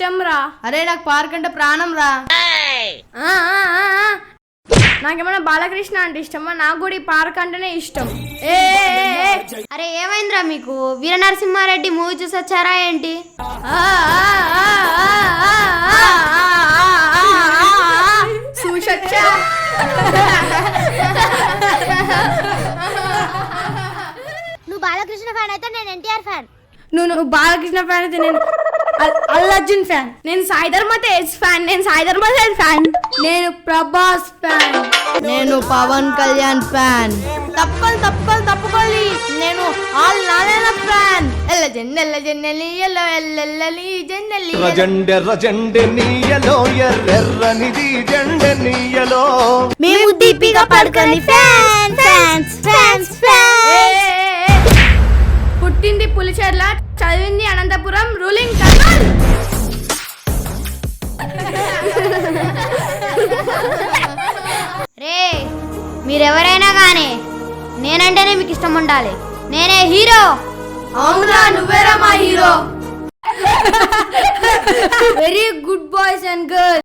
ఇష్టం రా. అరే నాకు పార్క్ అంటే ప్రాణం రా. నాకేమన్నా బాలకృష్ణ అంటే ఇష్టమా? నాకు కూడా ఈ పార్క్ అంటేనే ఇష్టం. అరే ఏమైందిరా మీకు? వీర నరసింహారెడ్డి మూవీ చూసి వచ్చారా ఏంటి? చూసొచ్చా. నువ్వు బాలకృష్ణ ఫ్యాన్ అయితే నేను ఎన్టీఆర్ ఫ్యాన్. నువ్వు బాలకృష్ణ ఫ్యాన్ అయితే నేను అల్లు అర్జున్ ఫ్యాన్. నేను సాయి ధర్మ తేజ్ ఫ్యాన్. నేను ప్రభాస్ ఫ్యాన్. నేను పవన్ కళ్యాణ్ ఫ్యాన్. తప్పుకోవాలి నేను ఆల్ నారాయణ ఫ్యాన్. ఎల్ల జెన్నెల్లి ఎల్లో ఎల్లెల్లి జెన్నెల్లి రజండె నీయలో ఎర్రెర్రనిది జెండె నీయలో మేము దీపిక పడుకొని ఫ్యాన్స్. పుట్టింది పులిచెర్ల, చదివింది అనంతపురం, రూలింగ్ కర్నూల్. రే మీరెవరైనా కానీ నేనంటేనే మీకు ఇష్టం ఉండాలి. నేనే హీరో. అవునా, నువ్వేరా మా hero. Very good boys and girls.